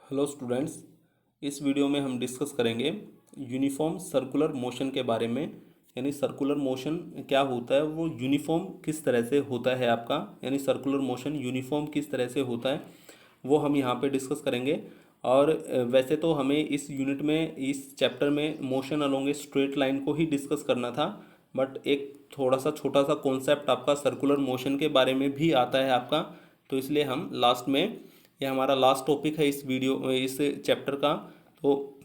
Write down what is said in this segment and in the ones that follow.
Hello students, इस video में हम डिस्कस करेंगे यूनिफॉर्म सर्कुलर मोशन के बारे में। यानी सर्कुलर मोशन क्या होता है, वो यूनिफॉर्म किस तरह से होता है आपका, यानी सर्कुलर मोशन यूनिफॉर्म किस तरह से होता है वो हम यहाँ पे डिस्कस करेंगे। और वैसे तो हमें इस यूनिट में, इस चैप्टर में motion along a straight line को ही डिस्कस करना था, बट एक थोड़ा सा छोटा सा कॉन्सेप्ट आपका सर्कुलर मोशन के बारे में भी आता है आपका। तो इसलिए हम लास्ट में, यह हमारा लास्ट टॉपिक है इस चैप्टर का। तो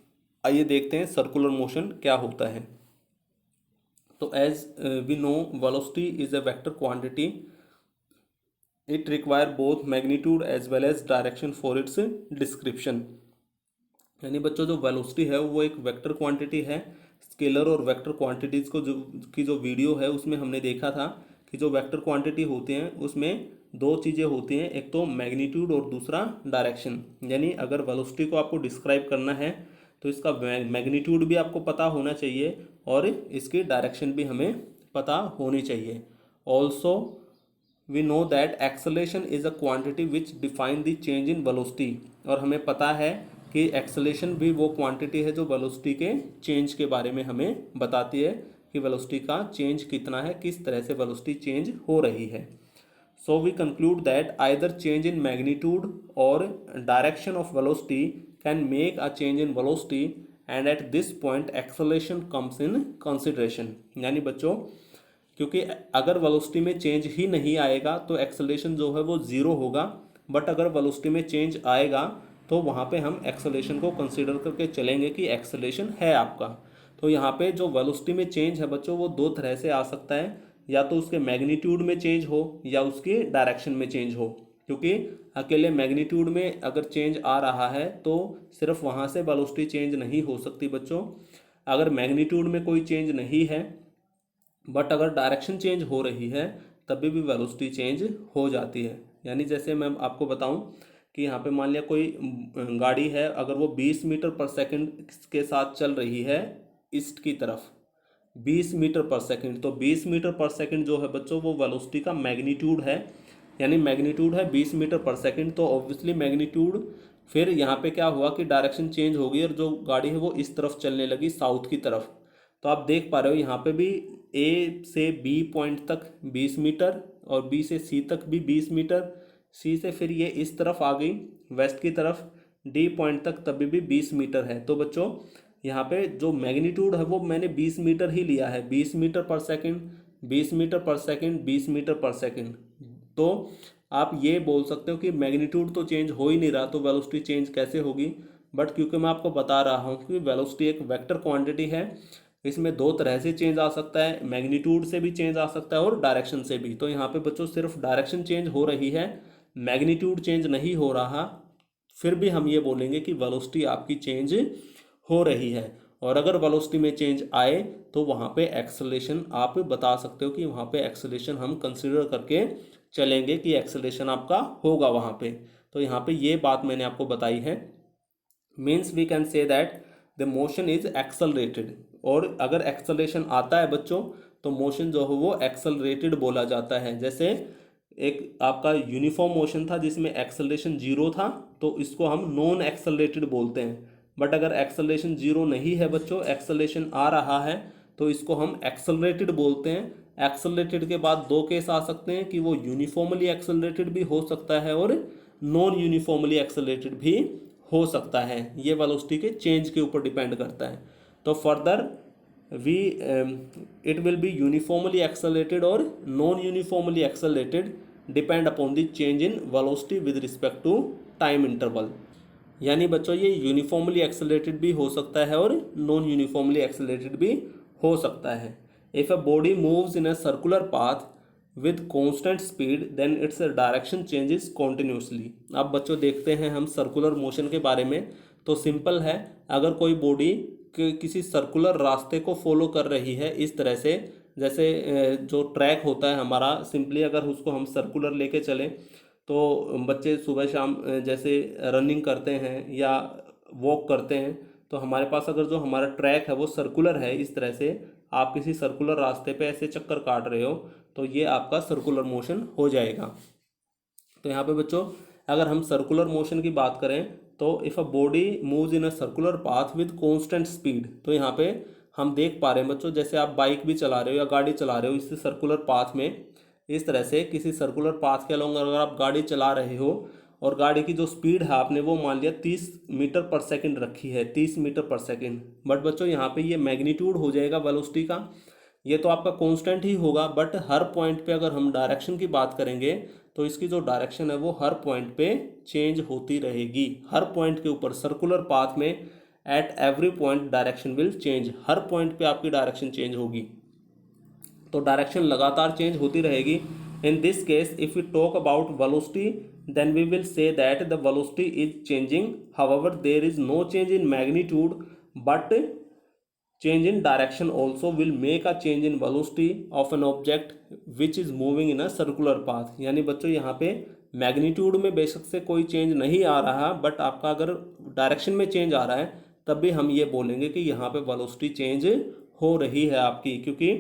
आइए देखते हैं सर्कुलर मोशन क्या होता है। तो as we know, velocity is a vector quantity. It require both magnitude as well as direction for its description. यानी बच्चों, जो वेलोसिटी है वो एक वेक्टर क्वांटिटी है। स्केलर और वेक्टर क्वांटिटीज़ को जो वीडियो है उसमें हमने देखा था कि जो वेक्टर क्वांटिटी होते हैं उसमें दो चीज़ें होती हैं, एक तो मैग्नीट्यूड और दूसरा डायरेक्शन। यानी अगर वेलोसिटी को आपको डिस्क्राइब करना है तो इसका मैग्नीट्यूड भी आपको पता होना चाहिए और इसकी डायरेक्शन भी हमें पता होनी चाहिए। Also we know that acceleration is a quantity which define the change in velocity. और हमें पता है कि एक्सेलेरेशन भी वो क्वांटिटी है जो वेलोसिटी के चेंज के बारे में हमें बताती है कि वेलोसिटी का चेंज कितना है, किस तरह से वेलोसिटी चेंज हो रही है। So we conclude that either change in magnitude और direction of velocity can make a change in velocity, and at this point acceleration comes in consideration. यानी बच्चों, क्योंकि अगर वेलोसिटी में चेंज ही नहीं आएगा तो एक्सेलेरेशन जो है वो ज़ीरो होगा, बट अगर वेलोसिटी में चेंज आएगा तो वहाँ पे हम एक्सेलेरेशन को कंसीडर करके चलेंगे कि एक्सेलेरेशन है आपका। तो यहाँ पे जो वेलोसिटी में चेंज है बच्चों, वो दो तरह से आ सकता है, या तो उसके मैग्नीट्यूड में चेंज हो या उसकी डायरेक्शन में चेंज हो। क्योंकि अकेले मैग्नीट्यूड में अगर चेंज आ रहा है तो सिर्फ वहाँ से वेलोसिटी चेंज नहीं हो सकती बच्चों। अगर मैग्नीट्यूड में कोई चेंज नहीं है बट अगर डायरेक्शन चेंज हो रही है तभी भी वेलोसिटी चेंज हो जाती है। यानी जैसे मैं आपको बताऊं कि यहाँ पे मान लिया कोई गाड़ी है, अगर वो 20 मीटर पर सेकंड के साथ चल रही है ईस्ट की तरफ, 20 मीटर पर सेकंड, तो 20 मीटर पर सेकंड जो है बच्चों वो वेलोसिटी का मैग्नीट्यूड है। यानी मैग्नीट्यूड है 20 मीटर पर सेकंड, तो ऑब्वियसली मैग्नीट्यूड, फिर यहाँ पे क्या हुआ कि डायरेक्शन चेंज हो गई और जो गाड़ी है वो इस तरफ चलने लगी, साउथ की तरफ। तो आप देख पा रहे हो यहाँ पे भी ए से बी पॉइंट तक 20 मीटर और बी से सी तक भी 20 मीटर, सी से फिर ये इस तरफ आ गई वेस्ट की तरफ, डी पॉइंट तक तभी भी 20 मीटर है। तो बच्चों यहाँ पे जो मैग्नीट्यूड है वो मैंने 20 मीटर ही लिया है, 20 मीटर पर सेकंड, 20 मीटर पर सेकंड, 20 मीटर पर सेकंड। तो आप ये बोल सकते हो कि मैग्नीट्यूड तो चेंज हो ही नहीं रहा तो वेलोसिटी चेंज कैसे होगी। बट क्योंकि मैं आपको बता रहा हूँ कि वेलोसिटी एक वेक्टर क्वांटिटी है, इसमें दो तरह से चेंज आ सकता है, मैग्नीट्यूड से भी चेंज आ सकता है और डायरेक्शन से भी। तो यहाँ पे बच्चों सिर्फ डायरेक्शन चेंज हो रही है, मैग्नीट्यूड चेंज नहीं हो रहा, फिर भी हम ये बोलेंगे कि वेलोसिटी आपकी चेंज हो रही है। और अगर वेलोसिटी में चेंज आए तो वहाँ पे एक्सेलेरेशन आप बता सकते हो कि वहाँ पे एक्सेलेरेशन हम कंसिडर करके चलेंगे कि एक्सेलेरेशन आपका होगा वहाँ पे। तो यहाँ पे ये बात मैंने आपको बताई है। Means we can say that the motion is accelerated. और अगर एक्सलेशन आता है बच्चों तो मोशन जो है वो एक्सलरेटेड बोला जाता है। जैसे एक आपका यूनिफॉर्म मोशन था जिसमें एक्सलेशन जीरो था, तो इसको हम नॉन एक्सलरेटेड बोलते हैं। बट अगर एक्सलेशन जीरो नहीं है बच्चों, एक्सलेशन आ रहा है, तो इसको हम एक्सलरेटेड बोलते हैं। एक्सलरेटेड के बाद दो केस आ सकते हैं कि वो यूनिफॉर्मली एक्सलरेटेड भी हो सकता है और नॉन यूनिफॉर्मली एक्सलरेटेड भी हो सकता है। ये वेलोसिटी के चेंज के ऊपर डिपेंड करता है। तो further we it will be uniformly accelerated और non uniformly accelerated, depend upon the change in velocity with respect to time interval. यानी बच्चों ये यूनिफॉर्मली एक्सेलरेटेड भी हो सकता है और नॉन यूनिफॉर्मली एक्सेलरेटेड भी हो सकता है। If a body moves in a circular path with constant speed then its direction changes continuously. अब बच्चों देखते हैं हम सर्कुलर मोशन के बारे में। तो सिंपल है, अगर कोई बॉडी किसी सर्कुलर रास्ते को फॉलो कर रही है इस तरह से, जैसे जो ट्रैक होता है हमारा, सिंपली अगर उसको हम सर्कुलर लेके चलें, तो बच्चे सुबह शाम जैसे रनिंग करते हैं या वॉक करते हैं, तो हमारे पास अगर जो हमारा ट्रैक है वो सर्कुलर है, इस तरह से आप किसी सर्कुलर रास्ते पे ऐसे चक्कर काट रहे हो, तो ये आपका सर्कुलर मोशन हो जाएगा। तो यहाँ पे बच्चों अगर हम सर्कुलर मोशन की बात करें तो if a body moves in a circular path with constant speed, तो यहाँ पे हम देख पा रहे हैं बच्चों, जैसे आप बाइक भी चला रहे हो या गाड़ी चला रहे हो इस सर्कुलर पाथ में, इस तरह से किसी सर्कुलर पाथ के अलॉन्ग अगर आप गाड़ी चला रहे हो और गाड़ी की जो स्पीड है आपने वो मान लिया 30 मीटर पर सेकंड रखी है, 30 मीटर पर सेकंड, बट बच्चों यहाँ पे ये मैग्नीट्यूड हो जाएगा वेलोसिटी का, ये तो आपका कांस्टेंट ही होगा, बट हर पॉइंट पे अगर हम डायरेक्शन की बात करेंगे तो इसकी जो डायरेक्शन है वो हर पॉइंट पे चेंज होती रहेगी। हर पॉइंट के ऊपर सर्कुलर पाथ में at every point direction will change, her point पे आपकी डायरेक्शन चेंज होगी, तो डायरेक्शन लगातार चेंज होती रहेगी। In this case if you talk about velocity then we will say that the velocity is changing, however there is no change in magnitude but change in direction also will make a change in velocity of an object which is moving in a circular path। यानी बच्चों यहाँ पे magnitude में बेशक से कोई change नहीं आ रहा, बट आपका अगर डायरेक्शन में चेंज आ रहा है तब भी हम ये बोलेंगे कि यहाँ पे वेलोसिटी चेंज हो रही है आपकी, क्योंकि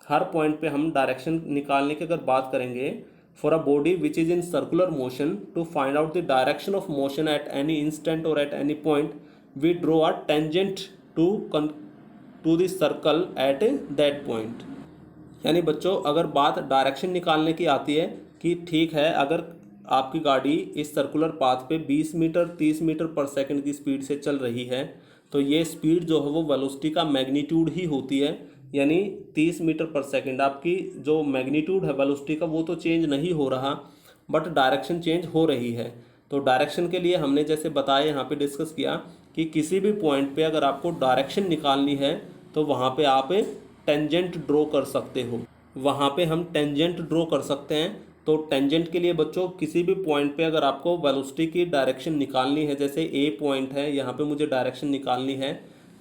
हर पॉइंट पे हम डायरेक्शन निकालने की अगर बात करेंगे for a body which is in circular motion to find out the direction of motion at any instant और at any point we draw a tangent to the circle at that point. यानी बच्चों अगर बात direction निकालने की आती है कि ठीक है, अगर आपकी गाड़ी इस सर्कुलर पाथ पे 20 मीटर 30 मीटर पर सेकंड की स्पीड से चल रही है, तो ये स्पीड जो है वो वेलोसिटी का मैग्नीट्यूड ही होती है। यानी 30 मीटर पर सेकंड आपकी जो मैग्नीट्यूड है वेलोसिटी का वो तो चेंज नहीं हो रहा, बट डायरेक्शन चेंज हो रही है। तो डायरेक्शन के लिए हमने जैसे बताया यहाँ पे डिस्कस किया कि किसी भी पॉइंट पे अगर आपको डायरेक्शन निकालनी है तो वहाँ पे आप टेंजेंट ड्रॉ कर सकते हो, वहाँ पे हम टेंजेंट ड्रॉ कर सकते हैं। तो टेंजेंट के लिए बच्चों किसी भी पॉइंट पे अगर आपको वेलोसिटी की डायरेक्शन निकालनी है, जैसे ए पॉइंट है यहाँ पे मुझे डायरेक्शन निकालनी है,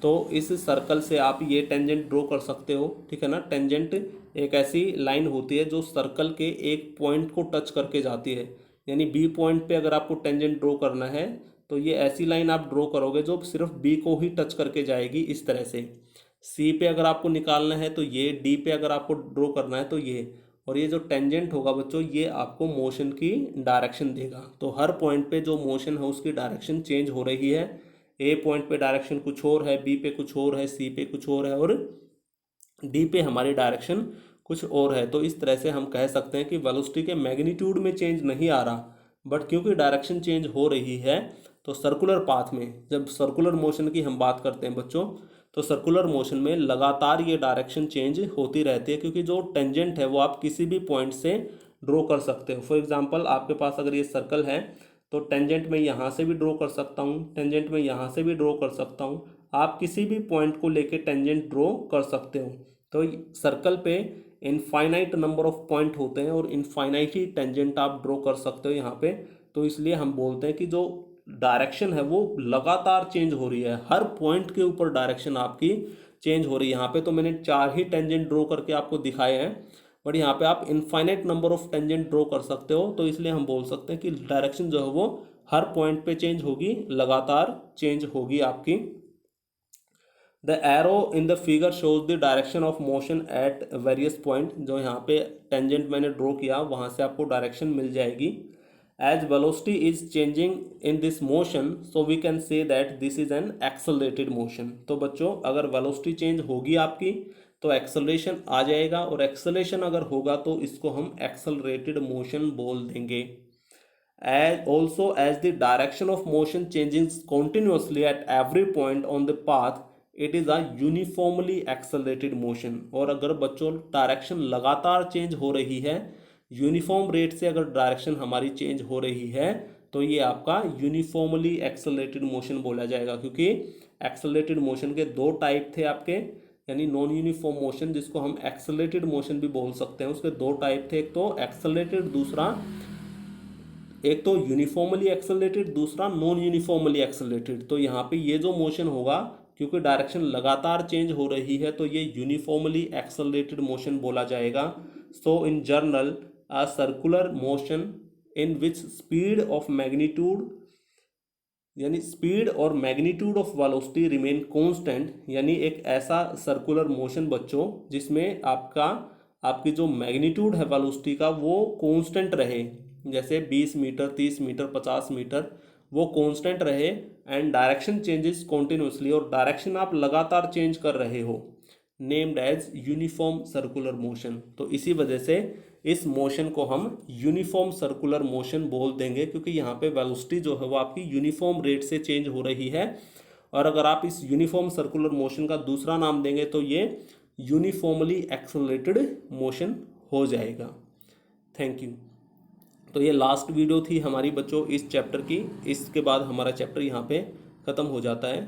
तो इस सर्कल से आप ये टेंजेंट ड्रॉ कर सकते हो, ठीक है ना। टेंजेंट एक ऐसी लाइन होती है जो सर्कल के एक पॉइंट को टच करके जाती है, यानी बी पॉइंट पे अगर आपको टेंजेंट ड्रॉ करना है तो ये ऐसी लाइन आप ड्रॉ करोगे जो सिर्फ बी को ही टच करके जाएगी, इस तरह से। सी पे अगर आपको निकालना है तो ये, डी पे अगर आपको ड्रॉ करना है तो ये, और ये जो टेंजेंट होगा बच्चों ये आपको मोशन की डायरेक्शन देगा। तो हर पॉइंट पे जो मोशन है उसकी डायरेक्शन चेंज हो रही है, ए पॉइंट पे डायरेक्शन कुछ और है, बी पे कुछ और है, सी पे कुछ और है, और डी पे हमारी डायरेक्शन कुछ और है। तो इस तरह से हम कह सकते हैं कि वेलोसिटी के मैग्नीट्यूड में चेंज नहीं आ रहा, बट क्योंकि डायरेक्शन चेंज हो रही है तो सर्कुलर पाथ में, जब सर्कुलर मोशन की हम बात करते हैं बच्चों, तो सर्कुलर मोशन में लगातार ये डायरेक्शन चेंज होती रहती है, क्योंकि जो टेंजेंट है वो आप किसी भी पॉइंट से ड्रॉ कर सकते हो। फॉर एग्जांपल आपके पास अगर ये सर्कल है तो टेंजेंट में यहाँ से भी ड्रॉ कर सकता हूँ, टेंजेंट में यहाँ से भी ड्रॉ कर सकता हूँ, आप किसी भी पॉइंट को लेके टेंजेंट ड्रॉ कर सकते हो। तो सर्कल पे इनफाइनाइट नंबर ऑफ पॉइंट होते हैं और इनफाइनाइट ही टेंजेंट आप ड्रॉ कर सकते हो यहाँ पे। तो इसलिए हम बोलते हैं कि जो डायरेक्शन है वो लगातार चेंज हो रही है, हर पॉइंट के ऊपर डायरेक्शन आपकी चेंज हो रही है। यहाँ पे तो मैंने 4 ही टेंजेंट ड्रॉ करके आपको दिखाए हैं, बट यहाँ पे आप infinite number of tangent draw कर सकते हो। तो इसलिए हम बोल सकते हैं कि डायरेक्शन जो है वो हर पॉइंट पे चेंज होगी, लगातार चेंज होगी आपकी। The arrow in the figure shows the direction of motion at various point. जो यहाँ पे टेंजेंट मैंने ड्रॉ किया वहाँ से आपको डायरेक्शन मिल जाएगी। As velocity is changing in this motion so we can say that this is an accelerated motion. तो बच्चों अगर वेलोसिटी चेंज होगी आपकी तो एक्सेलरेशन आ जाएगा, और एक्सेलरेशन अगर होगा तो इसको हम एक्सेलरेटेड मोशन बोल देंगे। As also as the direction of motion changes continuously at every point on the path, it is a uniformly accelerated motion। और अगर बच्चों डायरेक्शन लगातार चेंज हो रही है, यूनिफॉर्म रेट से अगर डायरेक्शन हमारी चेंज हो रही है तो ये आपका यूनिफॉर्मली एक्सेलरेटेड मोशन बोला जाएगा, क्योंकि एक्सेलरेटेड मोशन के 2 टाइप थे आपके, यानी नॉन यूनिफॉर्म मोशन जिसको हम एक्सेलरेटेड मोशन भी बोल सकते हैं, उसके 2 टाइप थे, एक तो एक्सेलरेटेड, दूसरा एक तो यूनिफॉर्मली एक्सेलरेटेड, दूसरा नॉन यूनिफॉर्मली एक्सेलरेटेड। तो यहाँ पे ये जो मोशन होगा क्योंकि डायरेक्शन लगातार चेंज हो रही है तो ये यूनिफॉर्मली एक्सेलरेटेड मोशन बोला जाएगा। So in general a circular motion in which speed of magnitude, यानी स्पीड और magnitude of velocity remain constant, यानी एक ऐसा सर्कुलर मोशन बच्चों जिसमें आपकी जो मैग्नीट्यूड है वेलोसिटी का वो कांस्टेंट रहे, जैसे 20 मीटर 30 मीटर 50 मीटर, वो कांस्टेंट रहे एंड डायरेक्शन चेंजेस कॉन्टिन्यूसली, और डायरेक्शन आप लगातार चेंज कर रहे हो, named as uniform circular motion. तो इसी वजह से इस मोशन को हम यूनिफॉर्म सर्कुलर मोशन बोल देंगे, क्योंकि यहाँ पे वेलोसिटी जो है वो आपकी यूनिफॉर्म रेट से चेंज हो रही है। और अगर आप इस यूनिफॉर्म सर्कुलर मोशन का दूसरा नाम देंगे तो ये यूनिफॉर्मली एक्सेलरेटेड मोशन हो जाएगा। Thank you. तो ये लास्ट वीडियो थी हमारी बच्चों इस चैप्टर की। इसके बाद हमारा चैप्टर यहाँ पे ख़त्म हो जाता है।